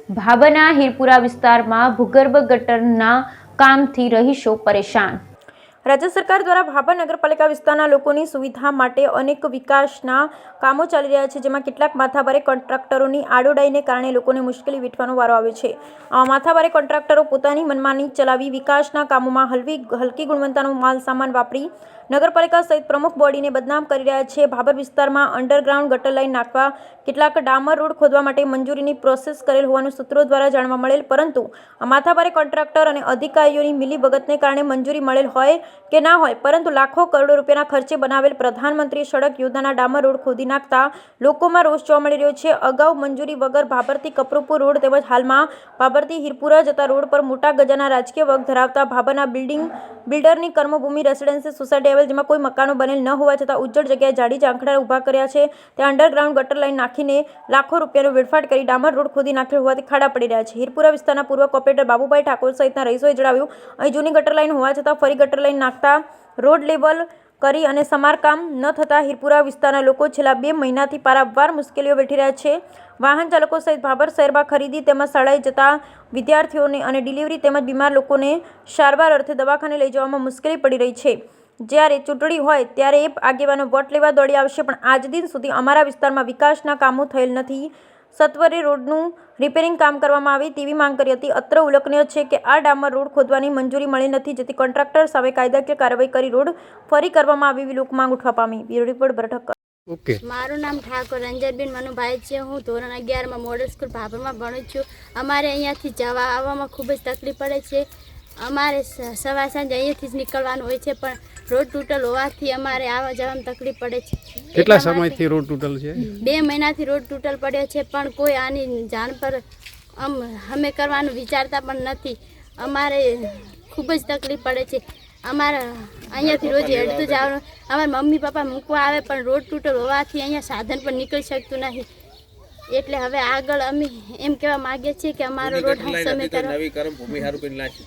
ભાબરના હીરપુરા વિસ્તારમાં ભૂગર્ભ ગટરના કામથી રહીશો પરેશાન। રાજ્ય સરકાર દ્વારા ભાભર નગરપાલિકા વિસ્તારના લોકોની સુવિધા માટે અનેક વિકાસના કામો ચાલી રહ્યા છે, જેમાં કેટલાક માથાભારે કોન્ટ્રાક્ટરોની આડોડાઈને કારણે લોકોને મુશ્કેલી વેઠવાનો વારો આવ્યો છે। આવા માથાભારે કોન્ટ્રાક્ટરો પોતાની મનમાની ચલાવી વિકાસના કામોમાં હલકી ગુણવત્તાનો માલ સામાન વાપરી નગરપાલિકા સહિત પ્રમુખ બોડીને બદનામ કરી રહ્યા છે। ભાભર વિસ્તારમાં અંડરગ્રાઉન્ડ ગટર લાઇન નાખવા કેટલાક ડામર રોડ ખોદવા માટે મંજૂરીની પ્રોસેસ કરેલ હોવાનું સૂત્રો દ્વારા જાણવા મળેલ, પરંતુ આ માથાભારે કોન્ટ્રાક્ટર અને અધિકારીઓની મિલીભગતને કારણે મંજૂરી મળેલ હોય કે ના હોય, પરંતુ લાખો કરોડો રૂપિયાના ખર્ચે બનાવેલ પ્રધાનમંત્રી સડક યોજનાના ડામર રોડ ખોદી નાખતા લોકોમાં રોષ જોવા મળી રહ્યો છે। અગાઉ મંજૂરી વગર ભાભરથી કપરુપુર રોડ તેમજ હાલમાં ભાભરથી હીરપુરા જતા રોડ પર મોટા ગજાના રાજકીય વગ ધરાવતા ભાભરના બિલ્ડરની કર્મભૂમિ રેસિડેન્સી સોસાયટી આવેલ, જેમાં કોઈ મકાનો બનેલ ન હોવા છતાં ઉજ્જડ જગ્યાએ જાડી ઝાંખડા ઊભા કર્યા છે। ત્યાં અંડરગ્રાઉન્ડ ગટર લાઇન નાખીને લાખો રૂપિયાનો વેડફાટ કરી ડામર રોડ ખોદી નાખેલ હોવાથી ખાડા પડી રહ્યા છે। હીરપુરા વિસ્તારના પૂર્વ કોર્પોરેટર બાબુભાઈ ઠાકોર સહિતના રહીશોએ જણાવ્યું, અહીં જૂની ગટર લાઇન હોવા છતાં ફરી ગટર લાઇન નાખતા રોડ લેવલ કરી અને સમારકામ ન થતાં હીરપુરા વિસ્તારના લોકો છેલ્લા 2 મહિનાથી પારાવાર મુશ્કેલીઓ વેઠી રહ્યા છે। વાહન ચાલકો સહિત ભાભર શહેરમાં ખરીદી તેમજ શાળાએ જતા વિદ્યાર્થીઓને અને ડિલિવરી તેમજ બીમાર લોકોને સારવાર અર્થે દવાખાને લઈ જવામાં મુશ્કેલી પડી રહી છે। જ્યારે ચૂંટણી હોય ત્યારે આગેવાનો વોટ લેવા દોડી આવશે, પણ આજ દિન સુધી અમારા વિસ્તારમાં વિકાસના કામો થયેલ નથી। સત્વરે રોડનું રિપેરિંગ કામ કરવામાં આવે તેવી માંગ કરી હતી। અત્રે ઉલ્લેખનીય છે કે આ ડામર રોડ ખોદવાની મંજૂરી મળી નથી, જેથી કોન્ટ્રાક્ટર સામે કાયદાકીય કાર્યવાહી કરી રોડ ફરી કરવામાં આવે એવી લોક માંગ ઉઠવા પામી। Bureau report ભરઠક। ઓકે, મારું નામ ઠાકોર રંજનબેન મનુભાઈ છે। હું ધોરણ 11માં મોડલ સ્કૂલ ભાભરમાં ભણું છું। અમારે અહીંયાથી જવા આવવામાં ખૂબ જ તકલીફ પડે છે। અમારે સવાર સાંજે અહીંયાથી જ નીકળવાનું હોય છે, પણ રોડ તૂટેલ હોવાથી અમારે આવવા જવામાં તકલીફ પડે છે। કેટલા સમયથી રોડ તૂટેલ છે? 2 મહિનાથી રોડ તૂટેલ પડ્યો છે, પણ કોઈ આની જાણ પર અમે કરવાનું વિચારતા પણ નથી। અમારે ખૂબ જ તકલીફ પડે છે। અમારા અહીંયાથી રોજ હેડતું જવાનું, અમારા મમ્મી પપ્પા મૂકવા આવે, પણ રોડ તૂટેલ હોવાથી અહીંયા સાધન પણ નીકળી શકતું નહીં। એટલે હવે આગળ અમે એમ કહેવા માંગીએ છીએ કે અમારો રોડ સમય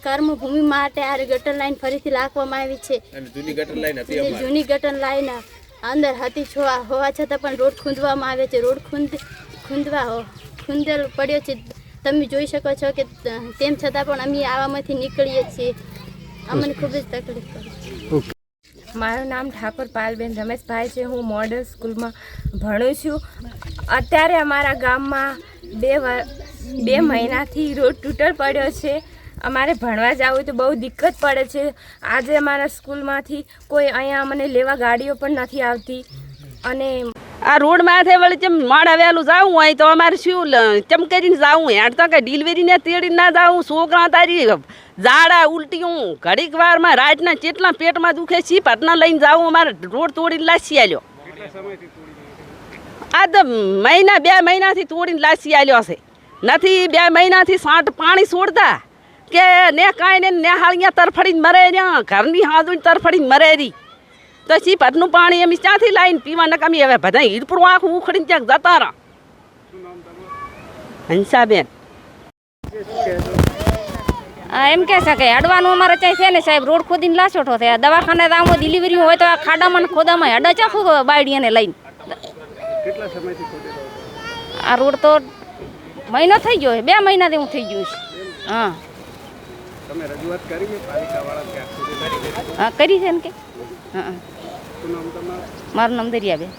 કર્મભૂમિ માટે આ ગટર લાઈન ફરીથી નાખવામાં આવી છે। જૂની ગટર લાઈન અંદર હતી હોવા છતાં પણ રોડ ખૂંદવામાં આવે છે। રોડ ખૂંદેલ પડ્યો છે, તમે જોઈ શકો છો કે તેમ છતાં પણ અમે આવામાંથી નીકળીએ છીએ। અમને ખૂબ જ તકલીફ પડે છે। મારું નામ ઠાકોર પાલબેન રમેશભાઈ છે। હું મોડલ સ્કૂલમાં ભણું છું। અત્યારે અમારા ગામમાં 2 મહિનાથી રોડ તૂટેલ પડ્યો છે। અમારે ભણવા જવું તો બહુ દિક્કત પડે છે। આજે અમારા સ્કૂલમાંથી કોઈ અહીંયા અમને લેવા ગાડીઓ પણ નથી આવતી, અને આ રોડ માથે વળી જેમ મોડા વહેલું જવું હોય તો અમારે શું ચમ કરીને જવું હેડ તો કે ડિલિવરીને તેડીને ના જવું। છોકરા તારી ઝાડા ઉલટીયું ઘડીક વારમાં રાતના કેટલા પેટમાં દુખે છે, પટના લઈને જવું, અમારે રોડ તોડીને લાસી આલ્યો। આ તો 2 મહિનાથી તોડીને લાસી આલ્યો છે। નથી 2 મહિનાથી પાણી છોડતા કે ને કાંઈ ને હાળિયા તરફડીને મરે રહ્યા, ઘરની હાદું તરફડીને મરે રહી, તો પટનું પાણી અમે ક્યાંથી લાવીને પીવા નકામી? હવે બધા હીરપુરું આખું ઉખડીને ત્યાં જતા રહ્યા। હંસાબેન એમ કહે છે કે અડવાનું અમારે ચાઈ છે ને સાહેબ, રોડ ખોદીને લાસોઠો થયા, દવાખાને આમ ડિલિવરી હોય તો આ ખાડામાં ખોદામાં અડા ચાખું બાયડીને લઈને। આ રોડ તો મહિનો થઈ ગયો, 2 મહિનાથી હું થઈ ગયું છે। હા, કરી છે ને કે? હા, મારું નામ દરિયાબેન।